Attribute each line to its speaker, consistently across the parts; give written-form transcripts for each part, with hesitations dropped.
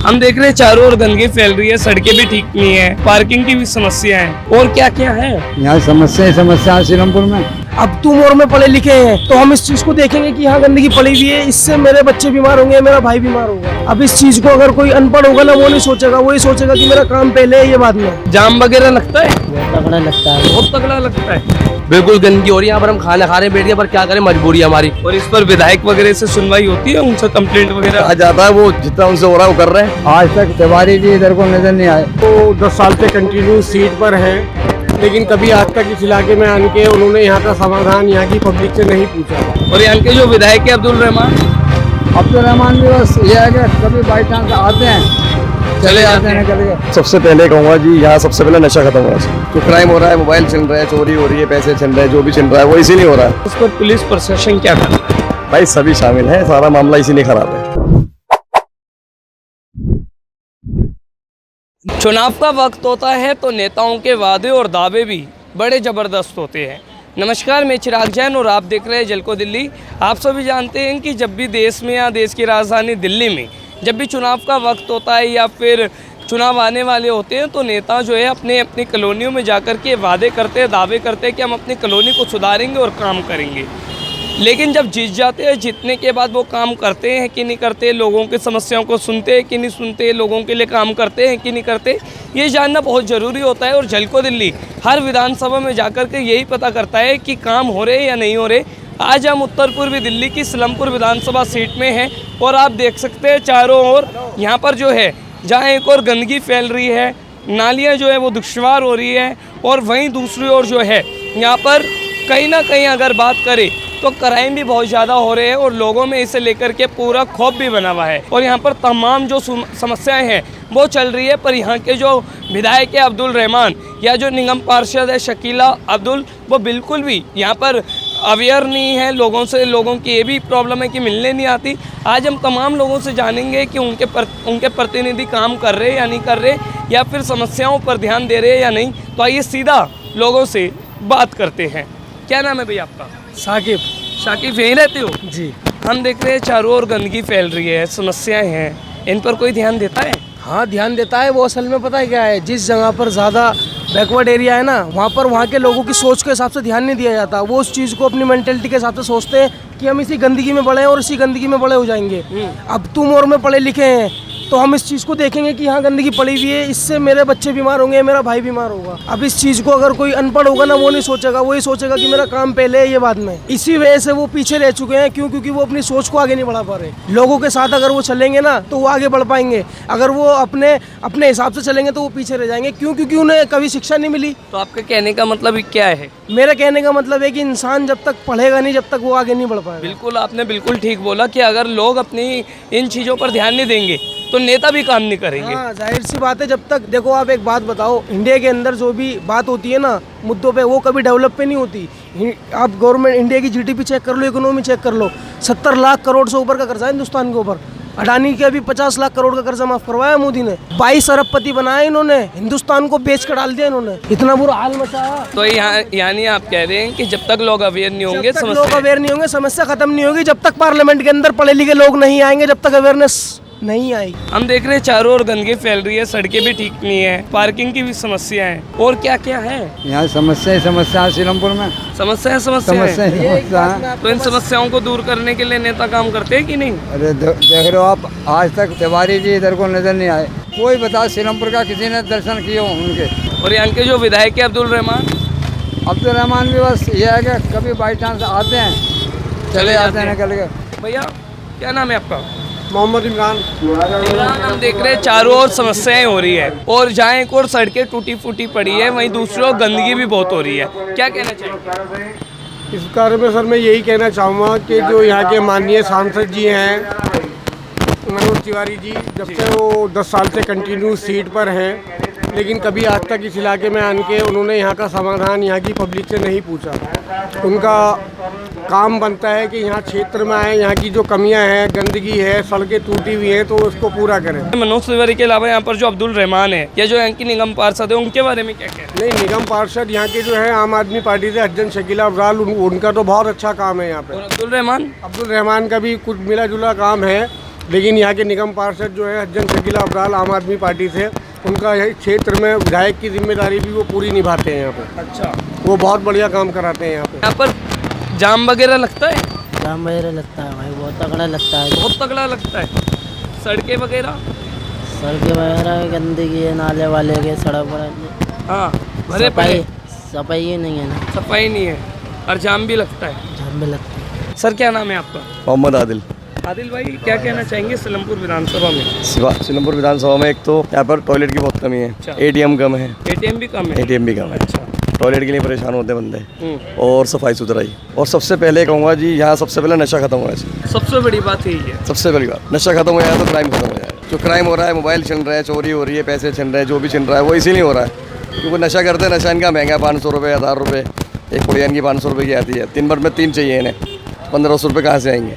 Speaker 1: हम देख रहे हैं चारों ओर गंदगी फैल रही है, सड़कें भी ठीक नहीं है, पार्किंग की भी समस्या है और क्या क्या है
Speaker 2: यहाँ समस्या है सीलमपुर में।
Speaker 3: अब तुम और मैं पढ़े लिखे हैं तो हम इस चीज को देखेंगे कि यहाँ गंदगी पड़ी हुई है, इससे मेरे बच्चे बीमार होंगे, मेरा भाई बीमार होगा। अब इस चीज को अगर कोई अनपढ़ होगा ना, वो नहीं सोचेगा, वो ही सोचेगा कि मेरा काम पहले है, ये बाद में।
Speaker 1: जाम वगैरह लगता है,
Speaker 3: तगड़ा लगता है,
Speaker 1: बहुत तगड़ा लगता है।
Speaker 4: बिल्कुल गंदगी हो रही है यहाँ पर, हम खाना खा रहे हैं बैठ के, पर क्या करें, मजबूरी है हमारी।
Speaker 1: और इस पर विधायक वगैरह से सुनवाई होती है, उनसे कंप्लेंट वगैरह
Speaker 4: आ जाता है, वो जितना उनसे हो रहा है वो कर रहे हैं।
Speaker 2: आज तक तिवारी जी इधर को नजर नहीं आए।
Speaker 3: तो 10 साल से कंटिन्यू सीट पर है, लेकिन कभी आज तक इस इलाके में आने के उन्होंने यहाँ का समाधान यहाँ की पब्लिक से नहीं पूछा।
Speaker 1: और यहाँ के जो विधायक है अब्दुल रहमान
Speaker 2: भी बस ये है कि कभी बाई चांस आते हैं, चले जाते हैं, निकल गए।
Speaker 4: सबसे पहले कहूँगा जी, यहाँ सबसे पहले नशा खत्म होना चाहिए। जो क्राइम हो रहा है, मोबाइल छिन रहा है, चोरी हो रही है, पैसे छिन रहे हैं, जो भी छिन रहा है वो इसीलिए हो रहा है।
Speaker 1: उस पर पुलिस प्रशासन क्या कर रहा है?
Speaker 4: भाई सभी शामिल है, सारा मामला इसीलिए खराब है।
Speaker 1: चुनाव का वक्त होता है तो नेताओं के वादे और दावे भी बड़े ज़बरदस्त होते हैं। नमस्कार, मैं चिराग जैन और आप देख रहे हैं जलको दिल्ली। आप सभी जानते हैं कि जब भी देश में या देश की राजधानी दिल्ली में जब भी चुनाव का वक्त होता है या फिर चुनाव आने वाले होते हैं तो नेता जो है अपने अपनी कॉलोनियों में जाकर के वादे करते हैं, दावे करते हैं कि हम अपनी कॉलोनी को सुधारेंगे और काम करेंगे। लेकिन जब जीत जाते हैं, जीतने के बाद वो काम करते हैं कि नहीं करते, लोगों की समस्याओं को सुनते हैं कि नहीं सुनते, लोगों के लिए काम करते हैं कि नहीं करते, ये जानना बहुत ज़रूरी होता है। और झलको दिल्ली हर विधानसभा में जाकर के यही पता करता है कि काम हो रहे या नहीं हो रहे। आज हम उत्तर पूर्वी दिल्ली की सीलमपुर विधानसभा सीट में हैं और आप देख सकते हैं चारों ओर यहाँ पर जो है, जहाँ एक और गंदगी फैल रही है, नालियाँ जो है वो दुश्वार हो रही है, और वहीं दूसरी ओर जो है यहाँ पर कहीं ना कहीं अगर बात करें तो क्राइम भी बहुत ज़्यादा हो रहे हैं और लोगों में इसे लेकर के पूरा खौफ भी बना हुआ है। और यहाँ पर तमाम जो समस्याएं हैं वो चल रही है, पर यहाँ के जो विधायक है अब्दुल रहमान या जो निगम पार्षद है शकीला अब्दुल, वो बिल्कुल भी यहाँ पर अवेयर नहीं है लोगों से। लोगों की ये भी प्रॉब्लम है कि मिलने नहीं आती। आज हम तमाम लोगों से जानेंगे कि उनके प्रतिनिधि काम कर रहे या नहीं कर रहे, या फिर समस्याओं पर ध्यान दे रहे या नहीं। तो आइए सीधा लोगों से बात करते हैं। क्या नाम है भैया आपका?
Speaker 3: साकिब।
Speaker 1: शाकिब, यहीं रहते हो?
Speaker 3: जी।
Speaker 1: हम देख रहे हैं चारों ओर गंदगी फैल रही है, समस्याएं हैं, इन पर कोई ध्यान देता है?
Speaker 3: हाँ, ध्यान देता है। वो असल में पता है क्या है, जिस जगह पर ज़्यादा बैकवर्ड एरिया है ना, वहाँ पर वहाँ के लोगों की सोच के हिसाब से ध्यान नहीं दिया जाता। वो उस चीज़ को अपनी मेंटेलिटी के हिसाब से सोचते हैं कि हम इसी गंदगी में बड़े हैं और इसी गंदगी में बड़े हो जाएंगे। अब तुम और मैं पढ़े लिखे हैं तो हम इस चीज़ को देखेंगे कि यहाँ गंदगी पड़ी हुई है, इससे मेरे बच्चे बीमार होंगे, मेरा भाई बीमार होगा। अब इस चीज़ को अगर कोई अनपढ़ होगा ना, वो नहीं सोचेगा, वो ही सोचेगा कि मेरा काम पहले है, ये बाद में। इसी वजह से वो पीछे रह चुके हैं। क्यों? क्योंकि वो अपनी सोच को आगे नहीं बढ़ा पा रहे। लोगों के साथ अगर वो चलेंगे ना तो वो आगे बढ़ पाएंगे, अगर वो अपने हिसाब से चलेंगे तो वो पीछे रह जाएंगे। क्यों? क्योंकि उन्हें कभी शिक्षा नहीं मिली।
Speaker 1: तो आपके कहने का मतलब क्या है?
Speaker 3: मेरा कहने का मतलब है कि इंसान जब तक पढ़ेगा नहीं, जब तक वो आगे नहीं बढ़ पाएगा।
Speaker 1: बिल्कुल, आपने बिल्कुल ठीक बोला कि अगर लोग अपनी इन चीज़ों पर ध्यान नहीं देंगे तो नेता भी काम नहीं करेंगे।
Speaker 3: हाँ, जाहिर सी बात है। जब तक देखो, आप एक बात बताओ, इंडिया के अंदर जो भी बात होती है ना मुद्दों पे, वो कभी डेवलप पे नहीं होती। आप गवर्नमेंट इंडिया की जीडीपी चेक कर लो, इकोनॉमी चेक कर लो, 70 लाख करोड़ से ऊपर का कर्जा है हिंदुस्तान के ऊपर। अडानी के अभी 50 लाख करोड़ का कर्जा माफ करवाया मोदी ने। 22 अरबपति बनाया इन्होंने, हिंदुस्तान को बेच कर डाल दिया इन्होंने, इतना बुरा हाल मचाया।
Speaker 1: तो यानी आप कह रहे हैं कि जब तक लोग अवेयर नहीं होंगे,
Speaker 3: लोग अवेयर नहीं होंगे, समस्या खत्म नहीं होगी। जब तक पार्लियामेंट के अंदर पढ़े लिखे लोग नहीं आएंगे, जब तक अवेयरनेस नहीं आई।
Speaker 1: हम देख रहे हैं चारों ओर गंदगी फैल रही है, सड़कें भी ठीक नहीं है, पार्किंग की भी समस्या है, और क्या क्या है
Speaker 2: यहाँ समस्या है सीलमपुर में।
Speaker 1: समस्या है। तो इन समस्याओं को दूर करने के लिए नेता काम करते हैं कि नहीं?
Speaker 2: अरे देख रहे हो आप, आज तक तिवारी जी इधर को नजर नहीं आए। कोई बता सीलमपुर का किसी ने दर्शन किए हो उनके?
Speaker 1: और यहाँ के जो विधायक है अब्दुल रहमान
Speaker 2: भी बस ये है कि कभी बाई चांस आते हैं, चले जाते हैं, निकल गए।
Speaker 1: भैया क्या नाम है आपका?
Speaker 3: मोहम्मद इमरान।
Speaker 1: हम देख रहे हैं चारों ओर समस्याएं हो रही है, और जहाँ एक और सड़कें टूटी फूटी पड़ी है, वहीं दूसरी ओर गंदगी भी बहुत हो रही है। क्या कहना चाहिए
Speaker 3: इस बारे में? सर, मैं यही कहना चाहूँगा कि जो यहाँ के माननीय सांसद जी हैं मनोज तिवारी जी, जब से वो 10 साल से कंटिन्यू सीट पर हैं, लेकिन कभी आज तक इस इलाके में आने के उन्होंने यहाँ का समाधान यहाँ की पब्लिक से नहीं पूछा। उनका काम बनता है कि यहाँ क्षेत्र में आए, यहाँ की जो कमियाँ हैं, गंदगी है, सड़कें टूटी हुई हैं, तो उसको पूरा करें।
Speaker 1: मनोज तिवारी के अलावा यहाँ पर जो अब्दुल रहमान है या जो यहाँ की निगम पार्षद है, उनके बारे में क्या कहना है?
Speaker 3: नहीं, निगम पार्षद यहाँ के जो है आम आदमी पार्टी से हज्जन शकीला अब्राल, उनका तो बहुत अच्छा काम है यहाँ पे।
Speaker 1: और अब्दुल रहमान
Speaker 3: का भी कुछ मिला जुला काम है।
Speaker 5: लेकिन यहाँ के निगम पार्षद जो है हज्जन शकीला अब्दाल आम आदमी पार्टी से, उनका यही क्षेत्र में विधायक की जिम्मेदारी भी वो पूरी निभाते हैं यहाँ पे।
Speaker 1: अच्छा,
Speaker 5: वो बहुत बढ़िया काम कराते हैं यहाँ पे।
Speaker 1: यहाँ पर जाम वगैरह लगता है?
Speaker 6: जाम वगैरह लगता है भाई, बहुत तगड़ा लगता है।
Speaker 1: बहुत तगड़ा लगता है। सड़कें वगैरह?
Speaker 6: सड़कें वगैरह गंदगी है, नाले वाले के सड़क पर
Speaker 1: हाँ, भरे पड़े,
Speaker 6: सफाई ही नहीं है ना,
Speaker 1: सफाई नहीं है और जाम भी लगता है।
Speaker 6: जाम भी लगता है।
Speaker 1: सर क्या नाम है आपका?
Speaker 4: मोहम्मद आदिल।
Speaker 1: आदिल भाई, क्या कहना चाहेंगे सीलमपुर विधानसभा में?
Speaker 4: सीलमपुर विधानसभा में एक तो यहाँ पर टॉयलेट की बहुत कमी है,
Speaker 1: अच्छा।
Speaker 4: एटीएम कम है,
Speaker 1: एटीएम भी कम है?
Speaker 4: एटीएम भी कम है,
Speaker 1: अच्छा।
Speaker 4: टॉयलेट के लिए परेशान होते हैं बंदे, और सफाई सुथराई। और सबसे पहले कहूँगा जी, यहाँ सबसे पहले नशा खत्म होना चाहिए।
Speaker 1: सबसे बड़ी बात यही है।
Speaker 4: सबसे बड़ी बात, नशा खत्म हो जाएगा तो क्राइम खत्म हो जाएगा। जो क्राइम हो रहा है, मोबाइल छिन रहा है, चोरी हो रही है, पैसे छिन रहे हैं, जो भी छिन रहा है वो इसीलिए हो रहा है क्योंकि नशा करते हैं। नशा इनका महंगा है, 500 रुपये, 1000 रुपये। एक पुड़ियान की 500 रुपये की आती है, 3 बार में 3 चाहिए इन्हें, 1500 रुपये कहाँ से आएंगे?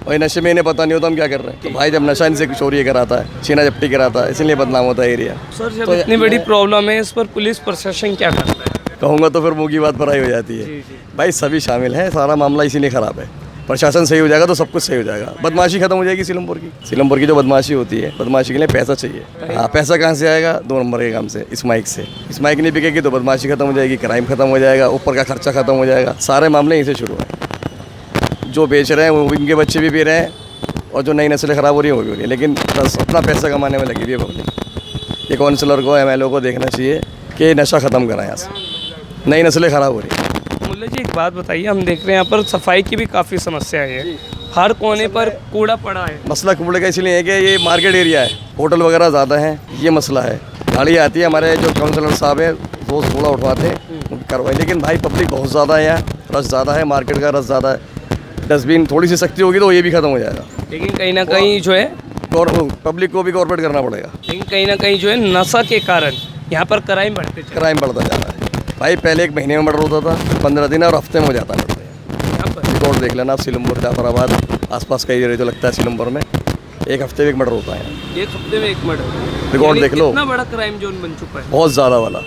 Speaker 4: और नशे में इन्हें पता नहीं होता हम क्या कर रहे हैं। तो भाई जब नशा इनसे चोरी कराता है, छीना झपटी कराता है, इसलिए बदनाम होता है एरिया।
Speaker 1: सर जब इतनी बड़ी प्रॉब्लम है, इस पर पुलिस प्रशासन क्या करता है?
Speaker 4: कहूँगा तो फिर मुँह की बात पराई हो जाती है। भाई सभी शामिल हैं, सारा मामला इसीलिए ख़राब है। प्रशासन सही हो जाएगा तो सब कुछ सही हो जाएगा, बदमाशी खत्म हो जाएगी। सीलमपुर की जो बदमाशी होती है, बदमाशी के लिए पैसा चाहिए। हाँ, पैसा कहाँ से आएगा? 2 नंबर के काम से, इस माइक से। इस माइक नहीं बिकेगी तो बदमाशी खत्म हो जाएगी, क्राइम खत्म हो जाएगा, ऊपर का खर्चा खत्म हो जाएगा। सारे मामले यहीं से शुरू हैं। जो बेच रहे हैं वो इनके बच्चे भी पी रहे हैं, और जो नई नस्लें ख़राब हो रही है वो भी हो रही है, लेकिन बस अपना पैसा कमाने में लगी हुई है पब्लिक। ये काउंसलर को, MLO को देखना चाहिए कि नशा ख़त्म कराएं यहाँ से, नई नस्लें ख़राब हो रही है।
Speaker 1: मुल्ला जी एक बात बताइए, हम देख रहे हैं यहाँ पर सफाई की भी काफ़ी समस्या है, हर कोने पर कूड़ा पड़ा है।
Speaker 4: मसला कूड़े का इसलिए है कि ये मार्केट एरिया है, होटल वगैरह ज़्यादा हैं, ये मसला है। गाड़ी आती है, हमारे जो काउंसलर साहब हैं रोज़ कूड़ा उठवाते हैं, करवाई, लेकिन भाई पब्लिक बहुत ज़्यादा है यहाँ, रश ज़्यादा है, मार्केट का रश ज़्यादा है। डस्टबिन थोड़ी सी सख्ती होगी तो ये भी ख़त्म हो जाएगा,
Speaker 1: लेकिन कहीं ना कहीं जो है
Speaker 4: पब्लिक को भी कॉर्पोरेट करना पड़ेगा।
Speaker 1: लेकिन कहीं ना कहीं जो है नशा के कारण यहाँ पर क्राइम बढ़ते चले
Speaker 4: क्राइम बढ़ता जा रहा है भाई। पहले 1 महीने में मर्डर होता था, 15 दिन और हफ्ते में हो जाता है।
Speaker 1: यहाँ पर।
Speaker 4: रिकॉर्ड देख लेना आप, सीलमपुर, जाफराबाद, आसपास का एरिया जो लगता है सीलमपुर में, 1 हफ्ते में 1 मर्डर होता है।
Speaker 1: 1 हफ्ते में 1 मर्डर,
Speaker 4: रिकॉर्ड देख लो।
Speaker 1: कितना बड़ा क्राइम जोन बन चुका है,
Speaker 4: बहुत ज़्यादा वाला।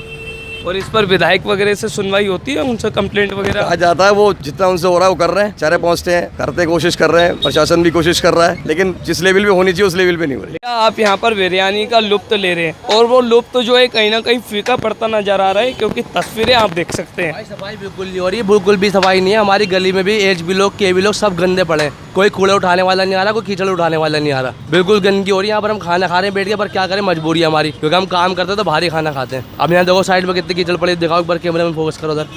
Speaker 1: और इस पर विधायक वगैरह से सुनवाई होती है, उनसे कंप्लेंट वगैरह
Speaker 4: कहा जाता है, वो जितना उनसे हो रहा है वो कर रहे हैं, चारे पहुंचते हैं, करते कोशिश कर रहे हैं, प्रशासन भी कोशिश कर रहा है, लेकिन जिस लेवल पे होनी चाहिए उस लेवल पे नहीं हो रही।
Speaker 1: आप यहाँ पर बिरयानी का लुत्फ ले रहे हैं और वो लुत्फ जो है कहीं ना कहीं फीका पड़ता नजर आ रहा है, क्योंकि तस्वीरें आप देख सकते हैं।
Speaker 3: सफाई बिल्कुल नहीं हो रही, बिल्कुल भी सफाई नहीं है। हमारी गली में भी एच बी लोग, के भी लोग सब गंदे पड़े हैं। कोई कूड़े उठाने वाला नहीं आ रहा, कोई कीचड़ उठाने वाला नहीं आ रहा, बिल्कुल गंदगी हो रही है। यहाँ पर हम खाना खा रहे हैं बैठ के, पर क्या करें, मजबूरी है हमारी, क्योंकि हम काम करते हैं तो भारी खाना खाते हैं। अब यहाँ देखो साइड में कितनी कीचड़ पड़ी, दिखाओ एक बार कैमरे में फोकस करो उधर।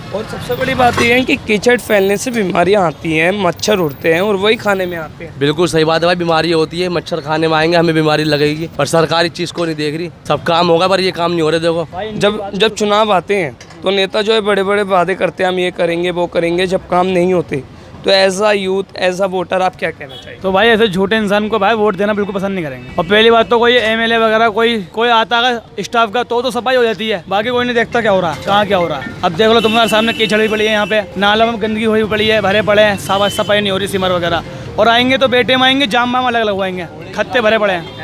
Speaker 1: और सबसे बड़ी बात यह है कि कीचड़ फैलने से बीमारियां आती हैं, मच्छर उड़ते हैं और वही खाने में आते हैं।
Speaker 3: बिल्कुल सही बात है भाई, बीमारी होती है, मच्छर खाने में आएंगे, हमें बीमारी लगेगी, पर सरकार इस चीज़ को नहीं देख रही। सब काम होगा पर ये काम नहीं हो रहे। देखो
Speaker 1: जब चुनाव आते हैं तो नेता जो है बड़े बड़े वादे करते हैं, हम ये करेंगे वो करेंगे, जब काम नहीं होते तो as a youth, as a voter आप क्या कहना चाहिए?
Speaker 7: तो भाई ऐसे झूठे इंसान को भाई वोट देना बिल्कुल पसंद नहीं करेंगे। और पहली बात तो कोई MLA वगैरह कोई आता है स्टाफ का तो सफाई हो जाती है, बाकी कोई नहीं देखता क्या हो रहा है, कहाँ क्या हो रहा है। अब देख लो तुम्हारे सामने कीचड़ भी पड़ी है, यहाँ पे नाला में गंदगी हुई पड़ी है, भरे पड़े हैं, सफाई नहीं हो रही, सिमर वगैरह। और आएंगे तो बेटे में आएंगे, जाम वाम अलग लगवाएंगे, खत्ते भरे पड़े हैं।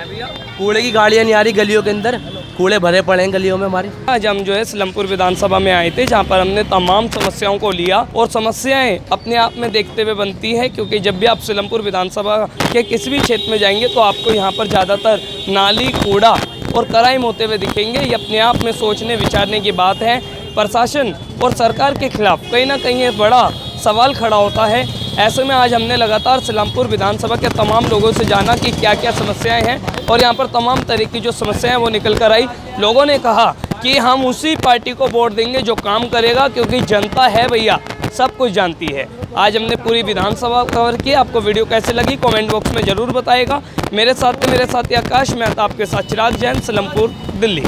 Speaker 3: कूड़े की गाड़ियाँ नहीं आ रही गलियों के अंदर, कूड़े भरे पड़े हैं गलियों में हमारी।
Speaker 1: आज हम जो है सीलमपुर विधानसभा में आए थे, जहाँ पर हमने तमाम समस्याओं को लिया, और समस्याएं अपने आप में देखते हुए बनती है, क्योंकि जब भी आप सीलमपुर विधानसभा के किसी भी क्षेत्र में जाएंगे तो आपको यहाँ पर ज़्यादातर नाली, कूड़ा और क्राइम होते हुए दिखेंगे। ये अपने आप में सोचने विचारने की बात है। प्रशासन और सरकार के खिलाफ कहीं ना कहीं एक बड़ा सवाल खड़ा होता है। ऐसे में आज हमने लगातार सीलमपुर विधानसभा के तमाम लोगों से जाना कि क्या क्या समस्याएं हैं, और यहाँ पर तमाम तरह की जो समस्याएं वो निकल कर आई। लोगों ने कहा कि हम उसी पार्टी को वोट देंगे जो काम करेगा, क्योंकि जनता है भैया, सब कुछ जानती है। आज हमने पूरी विधानसभा कवर की। आपको वीडियो कैसे लगी कमेंट बॉक्स में ज़रूर बताइएगा। मेरे साथ आकाश, मैं था आपके साथ चिराग जैन, सीलमपुर, दिल्ली।